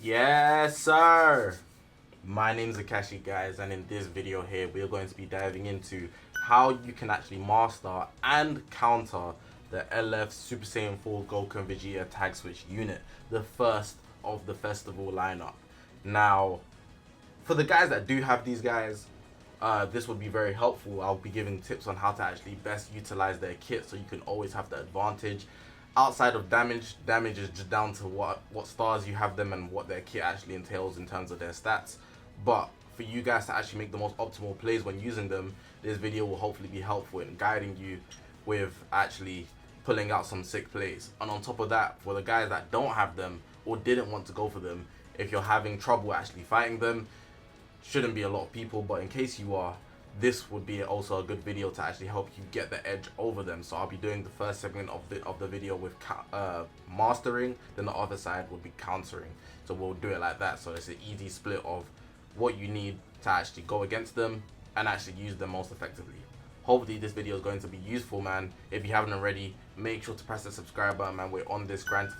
Yes, sir. My name's Zakashi, guys, and in this video here, we're going to be diving into how you can actually master and counter the LF Super Saiyan 4 Goku Vegeta tag switch unit, the first of the festival lineup. Now, for the guys that do have these guys, this would be very helpful. I'll be giving tips on how to actually best utilize their kit so you can always have the advantage. Outside of damage is just down to what stars you have them and what their kit actually entails in terms of their stats. But for you guys to actually make the most optimal plays when using them, this video will hopefully be helpful in guiding you with actually pulling out some sick plays. And on top of that, for the guys that don't have them or didn't want to go for them, if you're having trouble actually fighting them, shouldn't be a lot of people, but in case you are, this would be also a good video to actually help you get the edge over them. So I'll be doing the first segment of the video with mastering, then the other side will be countering. So we'll do it like that, so it's an easy split of what you need to actually go against them and actually use them most effectively. Hopefully this video is going to be useful, man. If you haven't already, make sure to press the subscribe button, man. We're on this grind to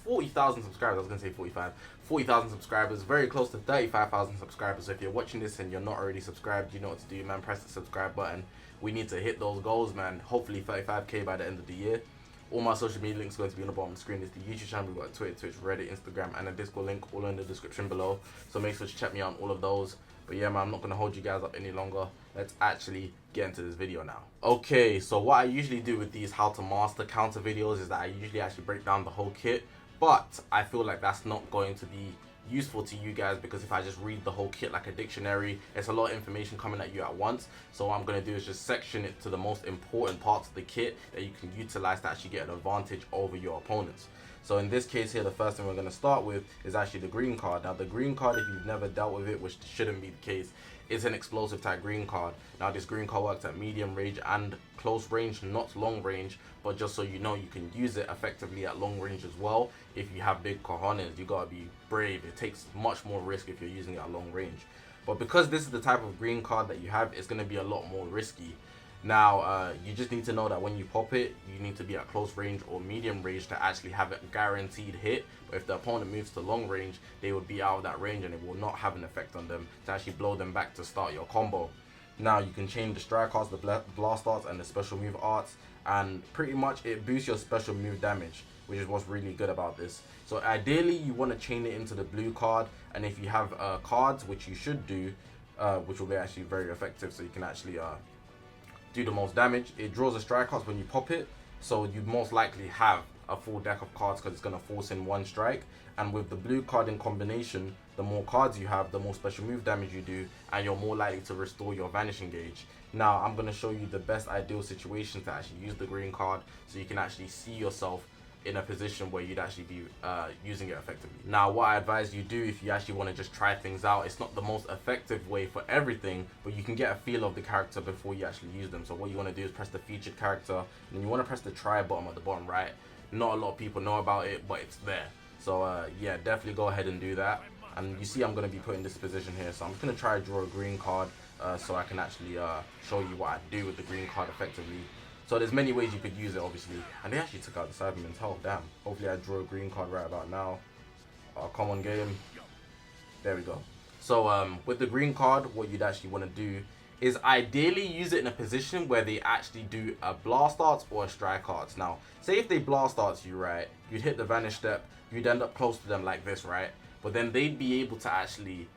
40,000 subscribers. I was gonna say 45. 40,000 subscribers, very close to 35,000 subscribers. So if you're watching this and you're not already subscribed, you know what to do, man. Press the subscribe button. We need to hit those goals, man. Hopefully 35k by the end of the year. All my social media links are going to be on the bottom of the screen. It's the YouTube channel, we've got Twitter, Twitch, Reddit, Instagram, and a Discord link all in the description below. So make sure to check me out on all of those. But yeah, man, I'm not going to hold you guys up any longer. Let's actually get into this video now. Okay, so what I usually do with these how to master counter videos is that I usually actually break down the whole kit. But I feel like that's not going to be useful to you guys, because if I just read the whole kit like a dictionary, it's a lot of information coming at you at once. So what I'm going to do is just section it to the most important parts of the kit that you can utilize to actually get an advantage over your opponents. So in this case here, the first thing we're going to start with is actually the green card. Now the green card, if you've never dealt with it, which shouldn't be the case, is an explosive type green card. Now this green card works at medium range and close range, not long range, but just so you know, you can use it effectively at long range as well. If you have big cojones, you gotta be brave. It takes much more risk if you're using it at long range. But because this is the type of green card that you have, it's gonna be a lot more risky. Now, you just need to know that when you pop it, you need to be at close range or medium range to actually have a guaranteed hit. But if the opponent moves to long range, they would be out of that range and it will not have an effect on them to actually blow them back to start your combo. Now, you can change the strike arts, the blast arts, and the special move arts, and pretty much it boosts your special move damage, which is what's really good about this. So ideally, you want to chain it into the blue card, and if you have cards, which you should do, which will be actually very effective, so you can actually do the most damage. It draws a strike cards when you pop it, so you most likely have a full deck of cards because it's going to force in one strike. And with the blue card in combination, the more cards you have, the more special move damage you do, and you're more likely to restore your vanishing gauge. Now I'm going to show you the best ideal situation to actually use the green card so you can actually see yourself in a position where you'd actually be using it effectively. Now what I advise you do if you actually want to just try things out, it's not the most effective way for everything, but you can get a feel of the character before you actually use them. So what you want to do is press the featured character, and then you want to press the try button at the bottom right. Not a lot of people know about it, but it's there. So yeah, definitely go ahead and do that. And you see I'm going to be put in this position here, so I'm just going to try to draw a green card so I can actually show you what I do with the green card effectively. So there's many ways you could use it, obviously. And they actually took out the Cyberman's health, damn. Hopefully I draw a green card right about now. Come on, game. There we go. So with the green card, what you'd actually want to do is ideally use it in a position where they actually do a blast arts or a strike arts. Now, say if they blast arts you, right, you'd hit the vanish step, you'd end up close to them like this, right? But then they'd be able to actually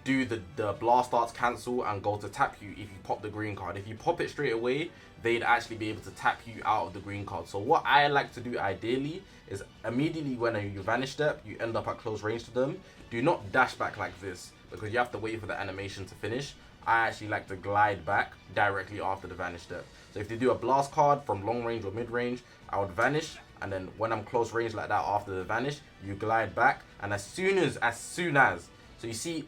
do the blast arts cancel and go to tap you if you pop the green card. If you pop it straight away, they'd actually be able to tap you out of the green card. So what I like to do ideally is immediately when you vanish step, you end up at close range to them. Do not dash back like this because you have to wait for the animation to finish. I actually like to glide back directly after the vanish step. So if they do a blast card from long range or mid range, I would vanish, and then when I'm close range like that after the vanish, you glide back, and as soon as so you see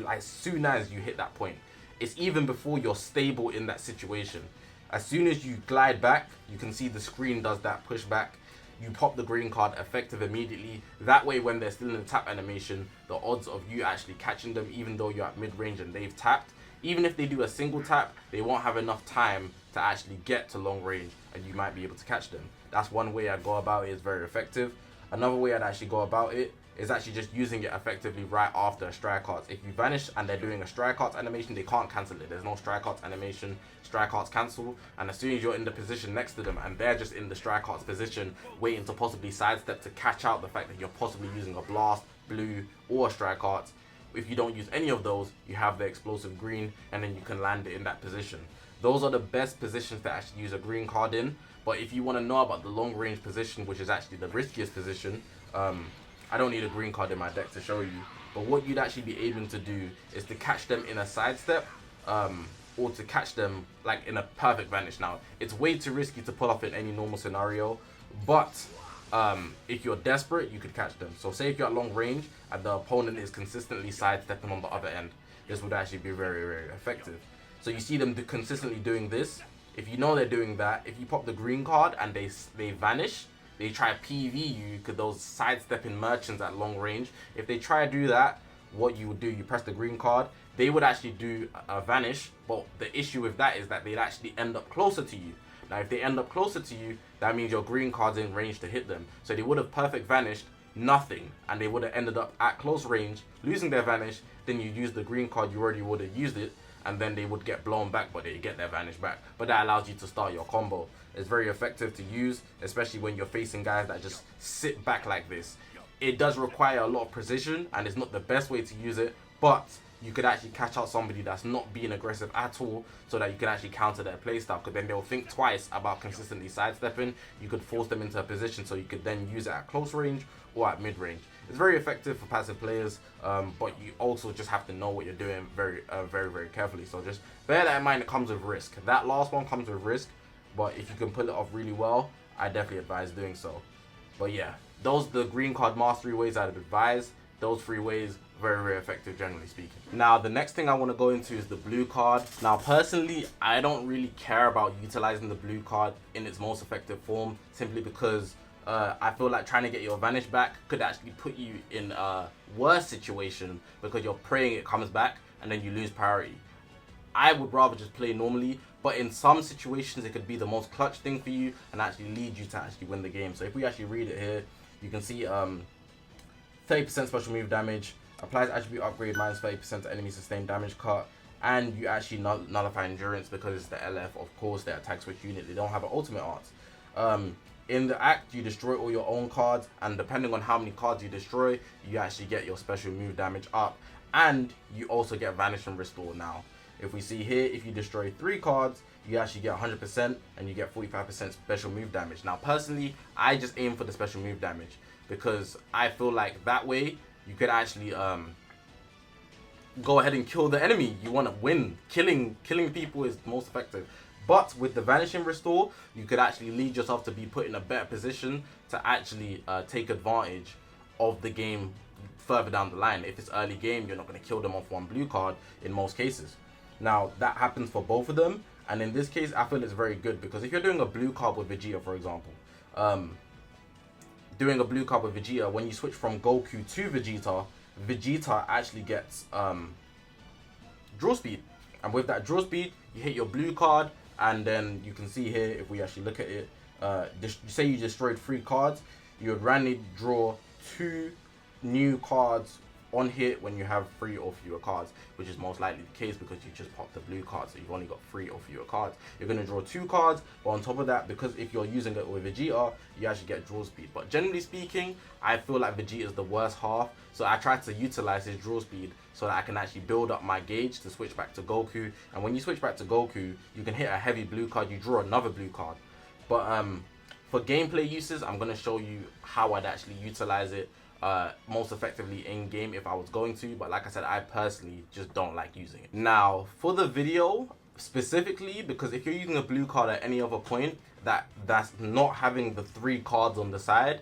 as soon as you hit that point, it's even before you're stable in that situation. As soon as you glide back, you can see the screen does that push back. You pop the green card effective immediately. That way when they're still in the tap animation, the odds of you actually catching them, even though you're at mid range and they've tapped, even if they do a single tap, they won't have enough time to actually get to long range and you might be able to catch them. That's one way I'd go about it. It's very effective. Another way I'd actually go about it is actually just using it effectively right after a strike art. If you vanish and they're doing a strike art animation, they can't cancel it. There's no strike art animation, strike arts cancel, and as soon as you're in the position next to them and they're just in the strike arts position waiting to possibly sidestep to catch out the fact that you're possibly using a blast, blue, or a strike art, if you don't use any of those, you have the explosive green, and then you can land it in that position. Those are the best positions to actually use a green card in. But if you want to know about the long range position, which is actually the riskiest position, I don't need a green card in my deck to show you. But what you'd actually be able to do is to catch them in a sidestep, or to catch them like in a perfect vanish. Now, it's way too risky to pull off in any normal scenario, but if you're desperate, you could catch them. So say if you're at long range and the opponent is consistently sidestepping on the other end, this would actually be very, very effective. So you see them consistently doing this. If you know they're doing that, if you pop the green card and they vanish, they try PV you, because those sidestepping merchants at long range, if they try to do that, what you would do, you press the green card, they would actually do a vanish, but the issue with that is that they'd actually end up closer to you. Now, if they end up closer to you, that means your green card's in range to hit them. So they would have perfect vanished, nothing, and they would have ended up at close range, losing their vanish. Then you use the green card, you already would have used it, and then they would get blown back, but they get their vanish back. But that allows you to start your combo. It's very effective to use, especially when you're facing guys that just sit back like this. It does require a lot of precision, and it's not the best way to use it, but you could actually catch out somebody that's not being aggressive at all, so that you can actually counter their playstyle, because then they'll think twice about consistently sidestepping. You could force them into a position so you could then use it at close range or at mid range. It's very effective for passive players, but you also just have to know what you're doing very, very carefully. So just bear that in mind. It comes with risk. That last one comes with risk, but if you can pull it off really well, I definitely advise doing so. But yeah, those are the green card mastery ways I'd advise. Those 3 ways, very effective generally speaking. Now, the next thing I want to go into is the blue card. Now, personally, I don't really care about utilizing the blue card in its most effective form, simply because I feel like trying to get your vanish back could actually put you in a worse situation, because you're praying it comes back and then you lose priority. I would rather just play normally, but in some situations it could be the most clutch thing for you and actually lead you to actually win the game. So if we actually read it here, you can see 30% special move damage, applies attribute upgrade, minus 30% to enemy sustained damage cut, and you actually nullify endurance because it's the LF. Of course, their attack switch unit, they don't have an ultimate art. In the act, you destroy all your own cards, and depending on how many cards you destroy, you actually get your special move damage up, and you also get vanish and restore. Now, if we see here, if you destroy 3 cards, you actually get 100% and you get 45% special move damage. Now, personally, I just aim for the special move damage, because I feel like that way you could actually go ahead and kill the enemy. You want to win. Killing people is most effective. But with the vanishing restore, you could actually lead yourself to be put in a better position to actually take advantage of the game further down the line. If it's early game, you're not going to kill them off 1 blue card in most cases. Now, that happens for both of them, and in this case, I feel it's very good, because if you're doing a blue card with Vegeta, for example, doing a blue card with Vegeta, when you switch from Goku to Vegeta, Vegeta actually gets draw speed, and with that draw speed, you hit your blue card, and then you can see here, if we actually look at it, say you destroyed 3 cards, you would randomly draw 2 new cards on hit when you have 3 or fewer cards, which is most likely the case because you just popped the blue card, so you've only got 3 or fewer cards. You're going to draw 2 cards, but on top of that, because if you're using it with Vegeta, you actually get draw speed. But generally speaking, I feel like Vegeta is the worst half, so I try to utilize his draw speed so that I can actually build up my gauge to switch back to Goku. And when you switch back to Goku, you can hit a heavy blue card, you draw another blue card. But for gameplay uses, I'm going to show you how I'd actually utilize it most effectively in game if I was going to, but like I said, I personally just don't like using it. Now, for the video specifically, because if you're using a blue card at any other point that's not having the 3 cards on the side,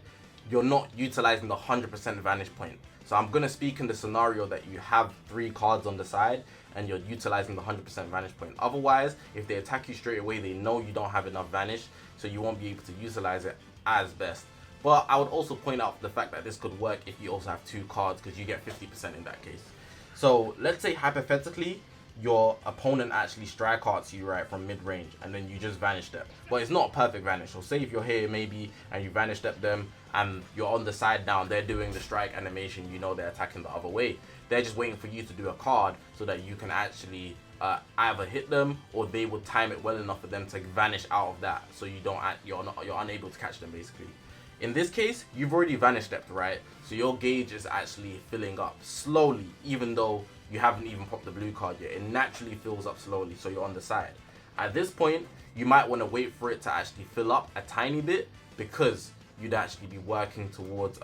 you're not utilizing the 100% vanish point. So I'm going to speak in the scenario that you have 3 cards on the side and you're utilizing the 100% vanish point. Otherwise, if they attack you straight away, they know you don't have enough vanish, so you won't be able to utilize it as best. But I would also point out the fact that this could work if you also have 2 cards, because you get 50% in that case. So let's say hypothetically your opponent actually strike arts you right from mid range, and then you just vanish step. But it's not a perfect vanish. So say if you're here maybe and you vanish step them and you're on the side down, they're doing the strike animation, you know they're attacking the other way. They're just waiting for you to do a card so that you can actually either hit them, or they will time it well enough for them to vanish out of that, so you're unable to catch them basically. In this case, you've already vanish stepped, right? So your gauge is actually filling up slowly, even though you haven't even popped the blue card yet. It naturally fills up slowly, so you're on the side. At this point, you might want to wait for it to actually fill up a tiny bit, because you'd actually be working towards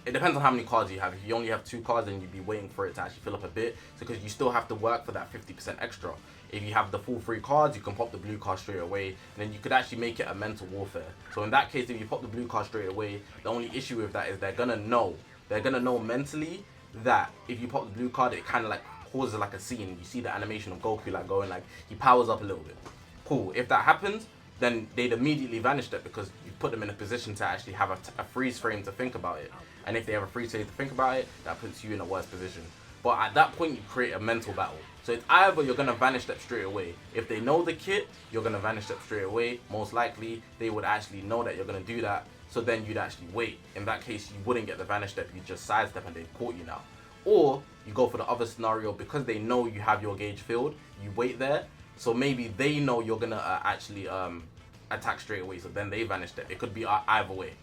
it depends on how many cards you have. If you only have 2 cards, then you'd be waiting for it to actually fill up a bit, because you still have to work for that 50% extra. If you have the full 3 cards, you can pop the blue card straight away, and then you could actually make it a mental warfare. So in that case, if you pop the blue card straight away, the only issue with that is they're gonna know mentally that if you pop the blue card, it kind of like causes like a scene. You see the animation of Goku like going like he powers up a little bit. Cool. If that happens, then they'd immediately vanish it, because you put them in a position to actually have a freeze frame to think about it. And if they have a freeze frame to think about it, that puts you in a worse position. But at that point, you create a mental battle. So it's either you're going to vanish step straight away. If they know the kit, you're going to vanish step straight away. Most likely, they would actually know that you're going to do that. So then you'd actually wait. In that case, you wouldn't get the vanish step. You just sidestep and they've caught you now. Or you go for the other scenario, because they know you have your gauge filled. You wait there. So maybe they know you're going to actually attack straight away. So then they vanish step. It could be either way.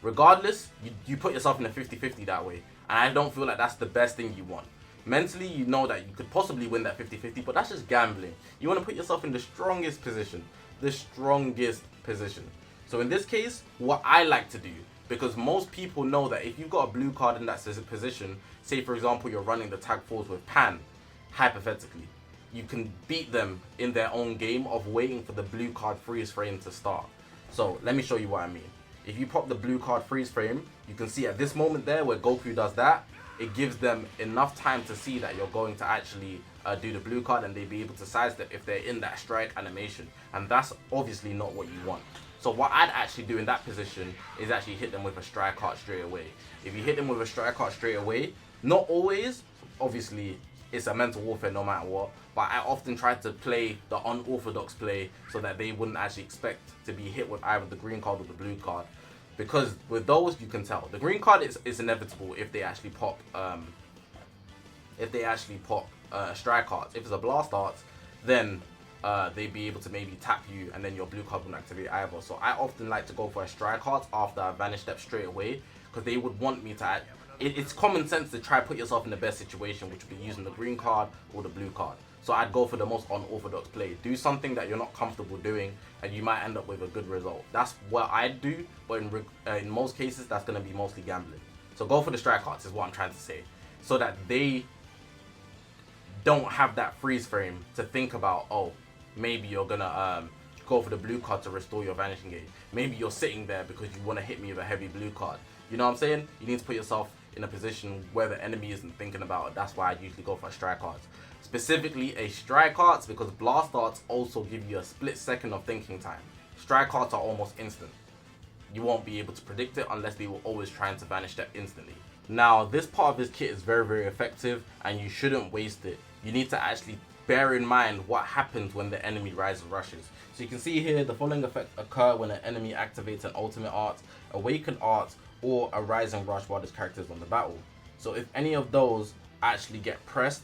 Regardless, you put yourself in a 50-50 that way. And I don't feel like that's the best thing you want. Mentally, you know that you could possibly win that 50-50, but that's just gambling. You want to put yourself in the strongest position. The strongest position. So in this case, what I like to do, because most people know that if you've got a blue card in that position, say for example you're running the tag force with Pan, hypothetically, you can beat them in their own game of waiting for the blue card freeze frame to start. So let me show you what I mean. If you pop the blue card freeze frame, you can see at this moment there where Goku does that, it gives them enough time to see that you're going to actually do the blue card, and they'd be able to sidestep if they're in that strike animation. And that's obviously not what you want. So what I'd actually do in that position is actually hit them with a strike card straight away. If you hit them with a strike card straight away, not always, obviously it's a mental warfare no matter what, but I often try to play the unorthodox play so that they wouldn't actually expect to be hit with either the green card or the blue card. Because with those, you can tell. The green card is inevitable if they actually pop strike cards. If it's a blast arts, then they'd be able to maybe tap you, and then your blue card wouldn't activate either. So I often like to go for a strike card after I vanish step straight away, because they would want me to it's common sense to try to put yourself in the best situation, which would be using the green card or the blue card. So I'd go for the most unorthodox play. Do something that you're not comfortable doing, and you might end up with a good result. That's what I'd do, but in most cases, that's going to be mostly gambling. So go for the strike cards is what I'm trying to say, so that they don't have that freeze frame to think about, oh, maybe you're going to go for the blue card to restore your vanishing gauge. Maybe you're sitting there because you want to hit me with a heavy blue card. You know what I'm saying? You need to put yourself in a position where the enemy isn't thinking about it. That's why I usually go for a strike arts. Specifically a strike arts, because blast arts also give you a split second of thinking time. Strike arts are almost instant. You won't be able to predict it unless they were always trying to vanish step instantly. Now, this part of this kit is very, very effective, and you shouldn't waste it. You need to actually bear in mind what happens when the enemy rises rushes. So you can see here the following effects occur when an enemy activates an ultimate art, awakened art, or a rising rush while this character is on the battle. So if any of those actually get pressed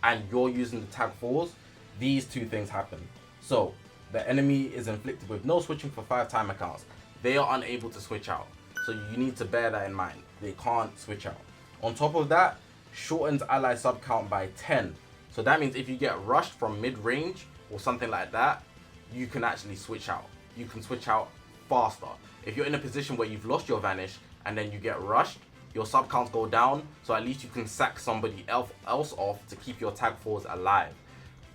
and you're using the tag force, these two things happen. So the enemy is inflicted with no switching for 5 timer counts. They are unable to switch out. So you need to bear that in mind. They can't switch out. On top of that, shortens ally sub count by 10. So that means if you get rushed from mid-range or something like that, you can actually switch out. You can switch out faster. If you're in a position where you've lost your vanish and then you get rushed, your sub counts go down, so at least you can sack somebody else off to keep your tag force alive.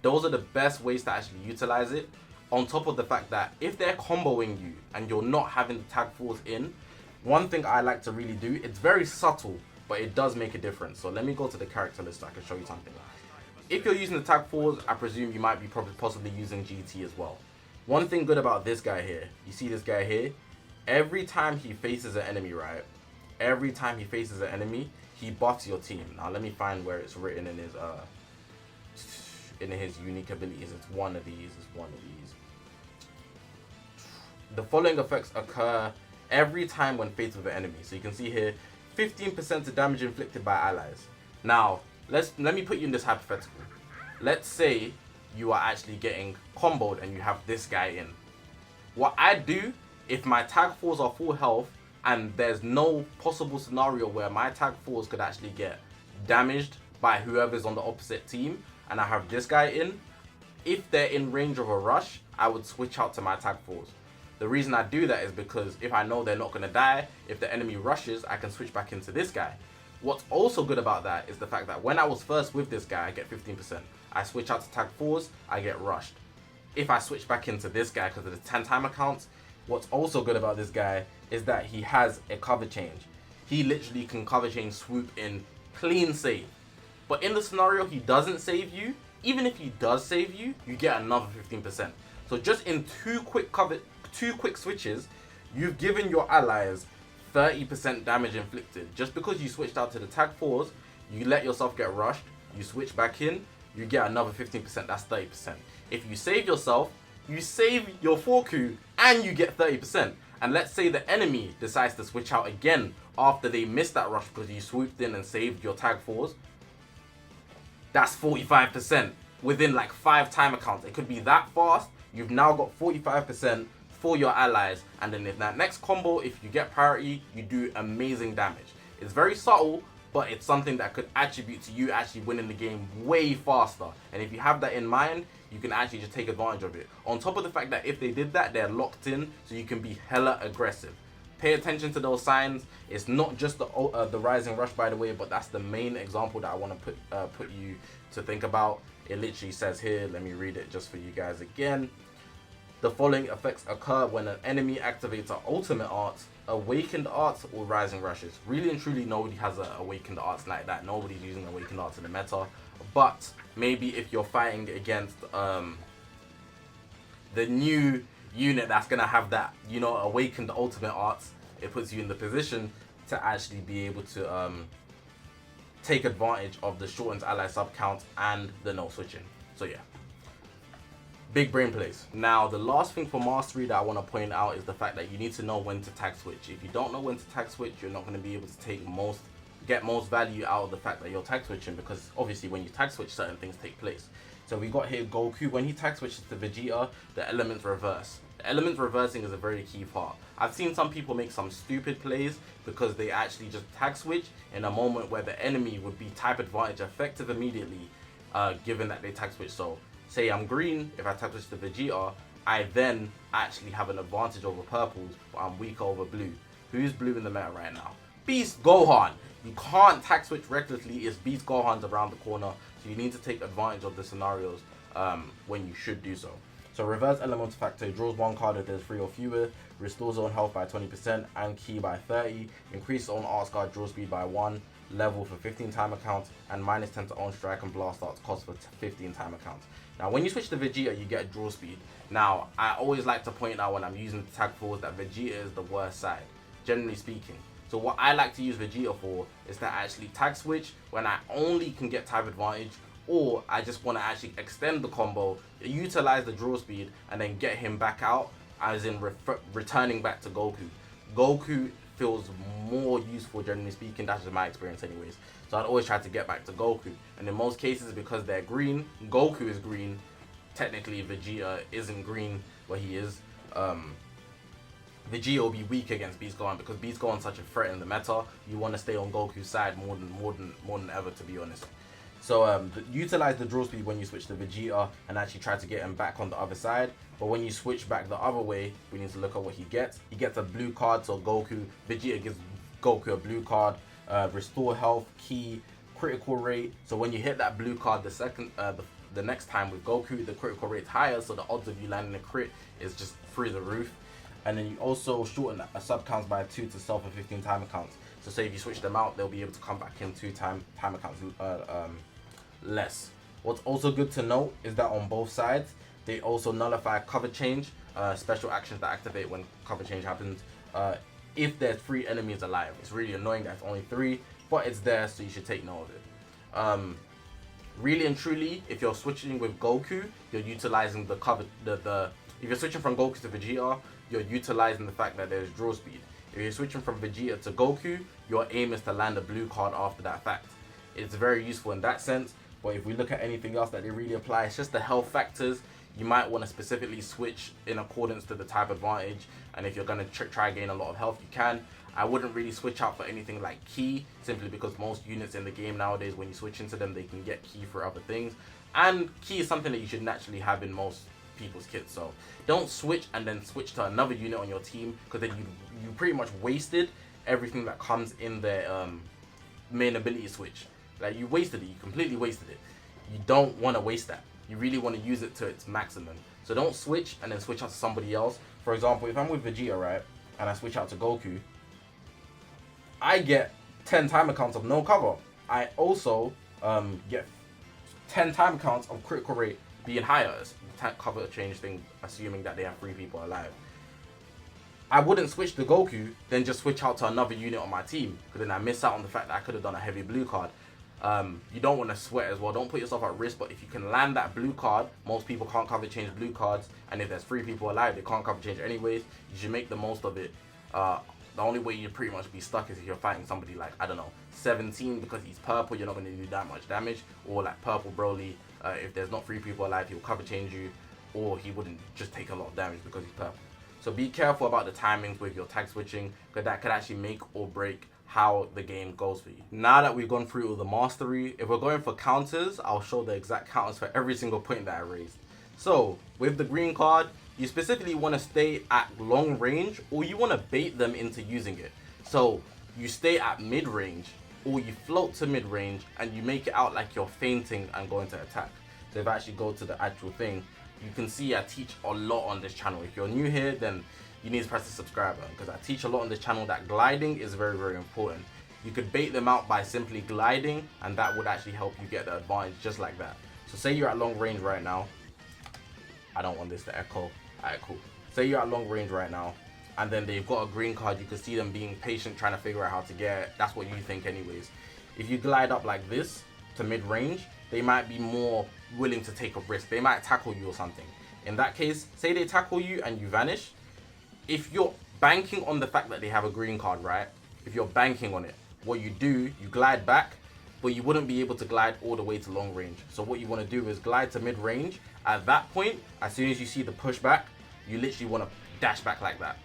Those are the best ways to actually utilize it. On top of the fact that if they're comboing you and you're not having the tag force in, one thing I like to really do, it's very subtle, but it does make a difference. So let me go to the character list so I can show you something. If you're using the tag force, I presume you might be possibly using GT as well. One thing good about this guy here, you see this guy here? Every time he faces an enemy, right? every time he faces an enemy, he buffs your team. Now let me find where it's written in his unique abilities. It's one of these. It's one of these. The following effects occur every time when faced with an enemy. So you can see here, 15% of damage inflicted by allies. Now, let me put you in this hypothetical. Let's say you are actually getting comboed and you have this guy in. What I do, if my tag 4s are full health and there's no possible scenario where my tag 4s could actually get damaged by whoever's on the opposite team, and I have this guy in, if they're in range of a rush, I would switch out to my tag 4s. The reason I do that is because if I know they're not going to die, if the enemy rushes, I can switch back into this guy. What's also good about that is the fact that when I was first with this guy, I get 15%. I switch out to tag 4s, I get rushed. If I switch back into this guy because of the 10 timer counts, what's also good about this guy is that he has a cover change. He literally can cover change, swoop in, clean save. But in the scenario he doesn't save you, even if he does save you, you get another 15%. So just in two quick switches, you've given your allies 30% damage inflicted. Just because you switched out to the tag 4s, you let yourself get rushed, you switch back in, you get another 15%, that's 30%. If you save yourself, you save your 4Q and you get 30%. And let's say the enemy decides to switch out again after they missed that rush because you swooped in and saved your tag 4s. That's 45% within like 5 timer counts. It could be that fast. You've now got 45% for your allies, and then if that next combo, if you get priority, you do amazing damage. It's very subtle, but it's something that could attribute to you actually winning the game way faster. And if you have that in mind, you can actually just take advantage of it. On top of the fact that if they did that, they're locked in, so you can be hella aggressive. Pay attention to those signs. It's not just the rising rush, by the way, but that's the main example that I want to put you to think about. It literally says here, let me read it just for you guys again. The following effects occur when an enemy activates an ultimate art, awakened arts, or rising rushes. Really and truly, nobody has an awakened arts like that. Nobody's using awakened arts in the meta. But maybe if you're fighting against the new unit that's gonna have that, you know, awakened ultimate arts, it puts you in the position to actually be able to take advantage of the shortened ally sub count and the no switching. So yeah. Big brain plays. Now, the last thing for mastery that I want to point out is the fact that you need to know when to tag switch. If you don't know when to tag switch, you're not going to be able to get most value out of the fact that you're tag switching, because obviously when you tag switch, certain things take place. So we got here Goku. When he tag switches to Vegeta, the elements reverse. The elements reversing is a very key part. I've seen some people make some stupid plays because they actually just tag switch in a moment where the enemy would be type advantage effective immediately, given that they tag switch. So say I'm green, if I tag switch to Vegeta, I then actually have an advantage over purples, but I'm weaker over blue. Who's blue in the meta right now? Beast Gohan. You can't tag switch recklessly. It's Beast Gohan's around the corner, so you need to take advantage of the scenarios when you should do so. So reverse elemental factor, draws one card if there's 3 or fewer, restores own health by 20% and ki by 30, increases own arts card draw speed by 1, level for 15 timer counts, and -10 to own strike and blast arts cost for 15 timer counts. Now when you switch to Vegeta, you get draw speed. Now I always like to point out when I'm using the tag 4s that Vegeta is the worst side, generally speaking. So what I like to use Vegeta for is to actually tag switch when I only can get type advantage, or I just want to actually extend the combo, utilize the draw speed, and then get him back out, as in returning back to Goku. Goku feels more useful, generally speaking. That's just my experience anyways. So I'd always try to get back to Goku. And in most cases, because they're green, Goku is green. Technically, Vegeta isn't green, but he is. Vegeta will be weak against Beast Gohan because Beast Gohan's such a threat in the meta. You want to stay on Goku's side more than ever, to be honest. So utilize the draw speed when you switch to Vegeta and actually try to get him back on the other side. But when you switch back the other way, we need to look at what he gets. He gets a blue card, so Vegeta gives Goku a blue card, restore health, ki, critical rate. So when you hit that blue card the next time with Goku, the critical rate's higher, so the odds of you landing a crit is just through the roof. And then you also shorten a sub counts by 2 to self and 15 timer counts. So say if you switch them out, they'll be able to come back in 2 timer counts less. What's also good to note is that on both sides, they also nullify cover change, special actions that activate when cover change happens. if there's 3 enemies alive. It's really annoying that it's only 3, but it's there, so you should take note of it. Really and truly, if you're switching with Goku, you're utilizing the cover. If you're switching from Goku to Vegeta, you're utilizing the fact that there's draw speed. If you're switching from Vegeta to Goku, your aim is to land a blue card after that fact. It's very useful in that sense. But if we look at anything else that they really apply, it's just the health factors. You might want to specifically switch in accordance to the type advantage, and if you're going to try gain a lot of health, you can. I wouldn't really switch out for anything like Ki, simply because most units in the game nowadays, when you switch into them, they can get Ki for other things. And Ki is something that you should naturally have in most people's kits, so don't switch and then switch to another unit on your team, because then you pretty much wasted everything that comes in their main ability switch. Like, you wasted it, you completely wasted it. You don't want to waste that. You really want to use it to its maximum. So don't switch and then switch out to somebody else. For example, if I'm with Vegeta, right, and I switch out to Goku, I get 10 timer counts of no cover. I also get 10 timer counts of critical rate being higher. It's cover change thing, assuming that they have 3 people alive. I wouldn't switch to Goku, then just switch out to another unit on my team, because then I miss out on the fact that I could have done a heavy blue card. You don't want to sweat as well. Don't put yourself at risk, but if you can land that blue card, most people can't cover change blue cards, and if there's 3 people alive, they can't cover change anyways. You should make the most of it. The only way you'd pretty much be stuck is if you're fighting somebody like, I don't know, 17, because he's purple, you're not going to do that much damage, or like purple Broly, if there's not 3 people alive, he'll cover change you, or he wouldn't just take a lot of damage because he's purple. So be careful about the timings with your tag switching, because that could actually make or break how the game goes for you. Now that we've gone through all the mastery, if we're going for counters, I'll show the exact counters for every single point that I raised. So with the green card, you specifically want to stay at long range, or you want to bait them into using it. So you stay at mid range, or you float to mid range, and you make it out like you're fainting and going to attack. So if I actually go to the actual thing, you can see I teach a lot on this channel. If you're new here, then you need to press the subscribe button, because I teach a lot on this channel that gliding is very, very important. You could bait them out by simply gliding, and that would actually help you get the advantage just like that. So say you're at long range right now. I don't want this to echo. Alright, cool. Say you're at long range right now, and then they've got a green card. You can see them being patient, trying to figure out how to get it. That's what you think anyways. If you glide up like this to mid range, they might be more willing to take a risk. They might tackle you or something. In that case, say they tackle you and you vanish. If you're banking on the fact that they have a green card, right? If you're banking on it, what you do, you glide back, but you wouldn't be able to glide all the way to long range. So what you want to do is glide to mid range. At that point, as soon as you see the pushback, you literally want to dash back like that.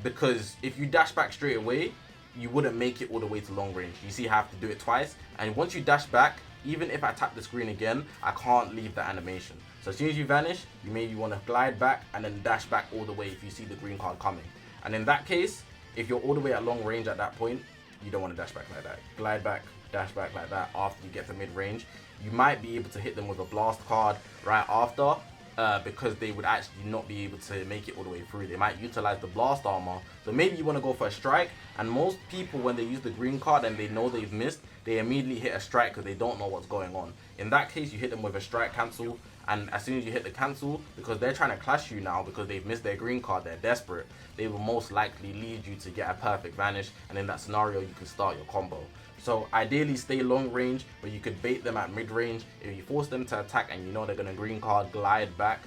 Because if you dash back straight away, you wouldn't make it all the way to long range. You see, I have to do it twice. And once you dash back, even if I tap the screen again, I can't leave the animation. So as soon as you vanish, you maybe want to glide back and then dash back all the way if you see the green card coming. And in that case, if you're all the way at long range at that point, you don't want to dash back like that. Glide back, dash back like that after you get to mid range. You might be able to hit them with a blast card right after, because they would actually not be able to make it all the way through. They might utilize the blast armor. So maybe you want to go for a strike, and most people, when they use the green card and they know they've missed, they immediately hit a strike because they don't know what's going on. In that case, you hit them with a strike cancel, and as soon as you hit the cancel, because they're trying to clash you now because they've missed their green card, they're desperate, they will most likely lead you to get a perfect vanish, and in that scenario, you can start your combo. So ideally stay long range, but you could bait them at mid range. If you force them to attack and you know they're going to green card, glide back.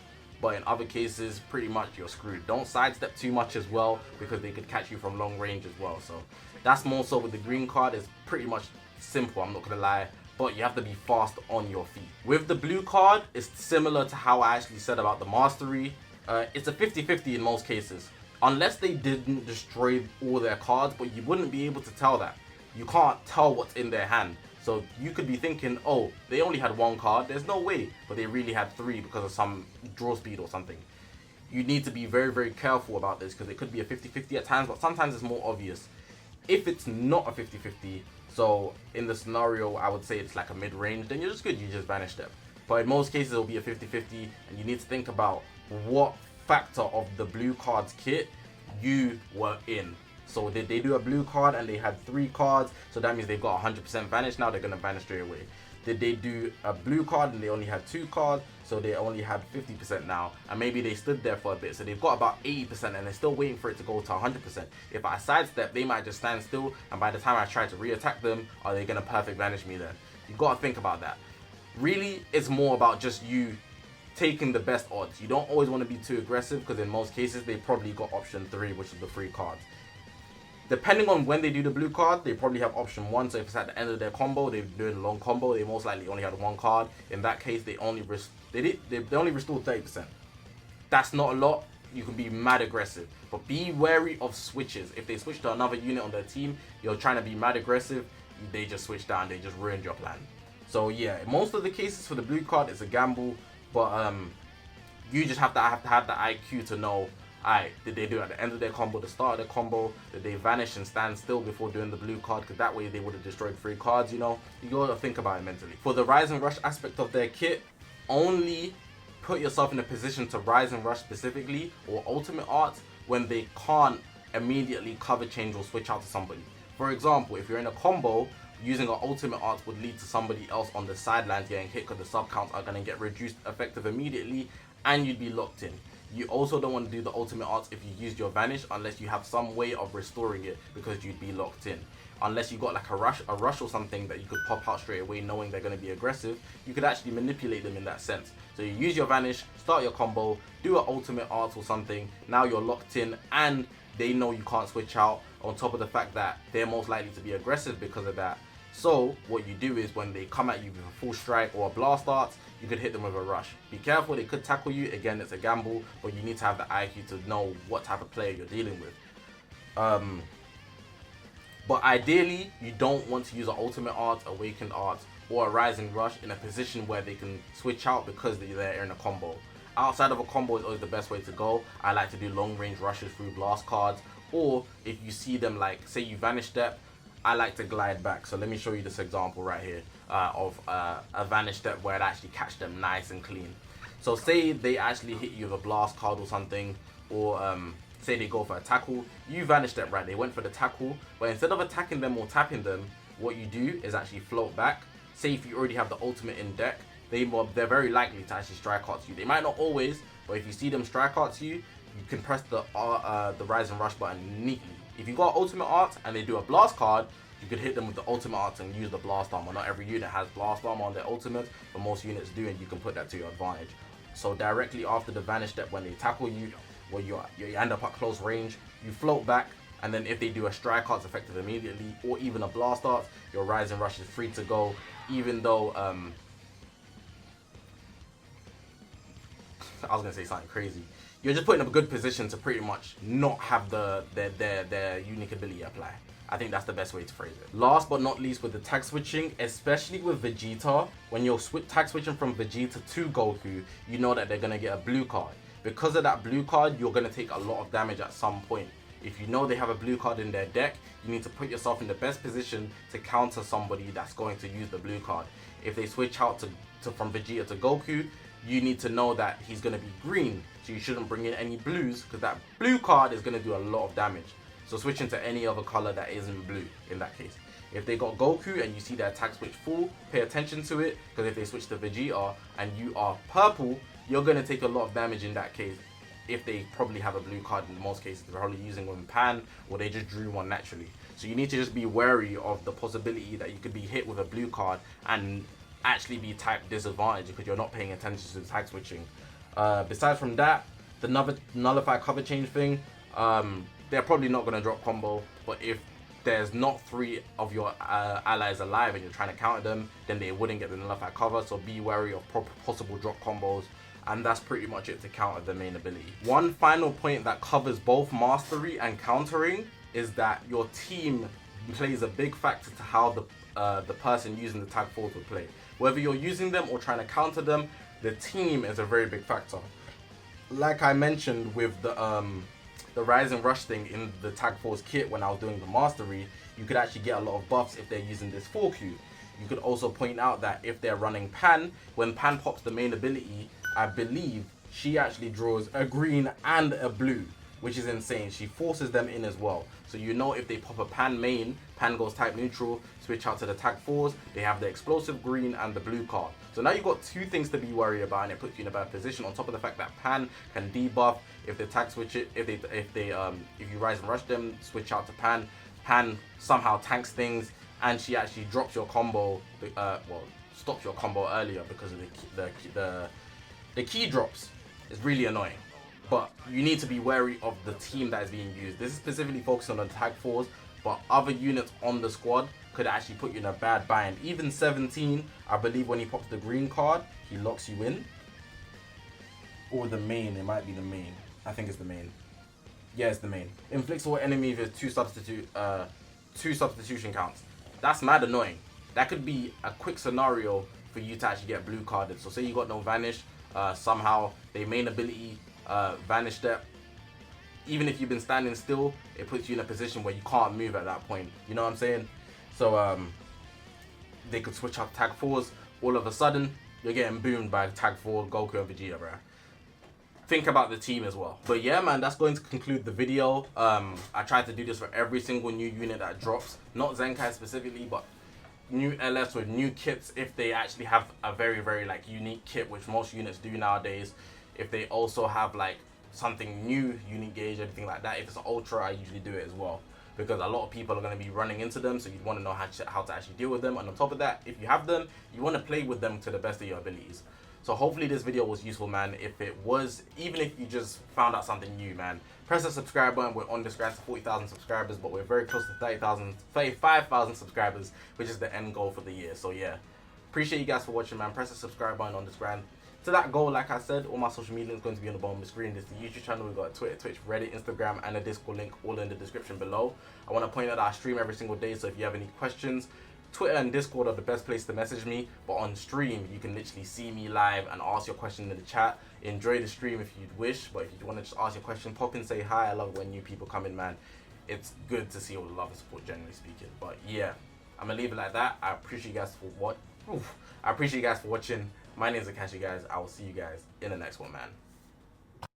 But in other cases, pretty much you're screwed. Don't sidestep too much as well, because they could catch you from long range as well. So that's more so with the green card. It's pretty much simple, I'm not going to lie. But you have to be fast on your feet. With the blue card, it's similar to how I actually said about the mastery. It's a 50-50 in most cases. Unless they didn't destroy all their cards, but you wouldn't be able to tell that. You can't tell what's in their hand. So you could be thinking, oh, they only had 1 card. There's no way. But they really had 3 because of some draw speed or something. You need to be very, very careful about this, because it could be a 50-50 at times, but sometimes it's more obvious. If it's not a 50-50, so in the scenario, I would say it's like a mid-range, then you're just good. You just vanish them. But in most cases, it'll be a 50-50, and you need to think about what factor of the blue cards kit you were in. So did they do a blue card and they had 3 cards, so that means they've got 100% vanish now, they're going to vanish straight away. Did they do a blue card and they only had 2 cards, so they only had 50% now, and maybe they stood there for a bit, so they've got about 80% and they're still waiting for it to go to 100%. If I sidestep, they might just stand still, and by the time I try to re-attack them, are they gonna perfect vanish me then? You've got to think about that. Really, it's more about just you taking the best odds. You don't always want to be too aggressive, because in most cases they probably got option 3, which is the free cards. Depending on when they do the blue card, they probably have option 1. So if it's at the end of their combo, they're doing a long combo, they most likely only had 1 card. In that case, they only restored 30%. That's not a lot. You can be mad aggressive, but be wary of switches. If they switch to another unit on their team, you're trying to be mad aggressive, they just switch down, they just ruined your plan. So yeah, most of the cases for the blue card, it's a gamble, but you just have to have the IQ to know, alright, did they do it at the end of their combo, the start of their combo? Did they vanish and stand still before doing the blue card? Because that way they would have destroyed 3 cards, you know? You gotta think about it mentally. For the rise and rush aspect of their kit, only put yourself in a position to rise and rush specifically, or ultimate art, when they can't immediately cover change or switch out to somebody. For example, if you're in a combo, using an ultimate art would lead to somebody else on the sidelines getting hit, because the sub counts are going to get reduced effective immediately, and you'd be locked in. You also don't want to do the ultimate arts if you used your vanish, unless you have some way of restoring it, because you'd be locked in. Unless you got like a rush or something that you could pop out straight away knowing they're going to be aggressive, you could actually manipulate them in that sense. So you use your vanish, start your combo, do an ultimate art or something, now you're locked in and they know you can't switch out, on top of the fact that they're most likely to be aggressive because of that. So what you do is when they come at you with a full strike or a blast art, you could hit them with a rush. Be careful, they could tackle you. Again, it's a gamble, but you need to have the IQ to know what type of player you're dealing with. But ideally, you don't want to use an ultimate art, awakened art, or a rising rush in a position where they can switch out because they're in a combo. Outside of a combo is always the best way to go. I like to do long range rushes through blast cards, or if you see them, like say you vanish step, I like to glide back. So let me show you this example right here of a vanish step where it actually catch them nice and clean. So say they actually hit you with a blast card or something, or say they go for a tackle, you vanish step, right? They went for the tackle, but instead of attacking them or tapping them, what you do is actually float back. Say if you already have the ultimate in deck, they're very likely to actually strike out to you. They might not always, but if you see them strike out to you, you can press the rise and rush button neatly. If you got ultimate art and they do a blast card, you could hit them with the ultimate art and use the blast armor. Not every unit has blast armor on their ultimate, but most units do, and you can put that to your advantage. So directly after the vanish step, when they tackle you, where you end up at close range, you float back, and then if they do a strike art, it's effective immediately, or even a blast art, your rise and rush is free to go. Even though I was gonna say something crazy, you're just putting in a good position to pretty much not have their unique ability apply. I think that's the best way to phrase it. Last but not least, with the tag switching, especially with Vegeta, when you're tag switching from Vegeta to Goku, you know that they're gonna get a blue card. Because of that blue card, you're gonna take a lot of damage at some point. If you know they have a blue card in their deck, you need to put yourself in the best position to counter somebody that's going to use the blue card. If they switch out from Vegeta to Goku, you need to know that he's going to be green, so you shouldn't bring in any blues, because that blue card is going to do a lot of damage. So switch into any other color that isn't blue in that case. If they got Goku and you see their attack switch full, pay attention to it, because if they switch to Vegeta and you are purple, you're going to take a lot of damage in that case. If they probably have a blue card, in most cases they're probably using one pan, or they just drew one naturally. So you need to just be wary of the possibility that you could be hit with a blue card and actually be type disadvantaged because you're not paying attention to the tag switching. Besides from that, the nullify cover change thing, they're probably not going to drop combo, but if there's not 3 of your allies alive and you're trying to counter them, then they wouldn't get the nullify cover, so be wary of possible drop combos. And that's pretty much it to counter the main ability. One final point that covers both mastery and countering is that your team plays a big factor to how the person using the tag force would play. Whether you're using them or trying to counter them, the team is a very big factor. Like I mentioned with the rise and rush thing in the tag force kit when I was doing the mastery, you could actually get a lot of buffs if they're using this 4Q. You could also point out that if they're running Pan, when Pan pops the main ability, I believe she actually draws a green and a blue, which is insane. She forces them in as well. So you know if they pop a pan main, pan goes type neutral, switch out to the tag 4s, they have the explosive green and the blue card. So now you've got two things to be worried about, and it puts you in a bad position. On top of the fact that pan can debuff if they tag switch it, if you rise and rush them, switch out to pan. Pan somehow tanks things, and she actually drops your combo. Stops your combo earlier because of the key drops. It's really annoying. But you need to be wary of the team that is being used. This is specifically focusing on the tag 4s, but other units on the squad could actually put you in a bad bind. Even 17, I believe when he pops the green card, he locks you in. Or the main, it might be the main. I think it's the main. Yeah, it's the main. Inflicts all enemies with two substitution counts. That's mad annoying. That could be a quick scenario for you to actually get blue carded. So say you got no vanish, somehow they main ability vanish step. Even if you've been standing still, it puts you in a position where you can't move at that point. You know what I'm saying? So they could switch up tag 4s. All of a sudden, you're getting boomed by tag 4 Goku and Vegeta, bruh. Think about the team as well. But yeah, man, that's going to conclude the video. I tried to do this for every single new unit that drops. Not Zenkai specifically, but new LS with new kits, if they actually have a very, very like unique kit, which most units do nowadays. If they also have like something new, unique gauge, anything like that. If it's an ultra, I usually do it as well, because a lot of people are going to be running into them, so you'd want to know how to actually deal with them. And on top of that, if you have them, you want to play with them to the best of your abilities. So hopefully this video was useful, man. If it was, even if you just found out something new, man, press the subscribe button. We're on this grind to 40,000 subscribers, but we're very close to 35,000 subscribers, which is the end goal for the year. So yeah, appreciate you guys for watching, man. Press the subscribe button on this grind. To that goal, like I said, all my social media is going to be on the bottom of the screen. This is the YouTube channel. We've got Twitter, Twitch, Reddit, Instagram, and a Discord link all in the description below. I want to point out that I stream every single day, so if you have any questions, Twitter and Discord are the best place to message me, but on stream, you can literally see me live and ask your question in the chat. Enjoy the stream if you'd wish, but if you want to just ask your question, pop in, say hi. I love when new people come in, man. It's good to see all the love and support, generally speaking. But yeah, I'm going to leave it like that. I appreciate you guys for watching. My name is Zakashi, guys. I will see you guys in the next one, man.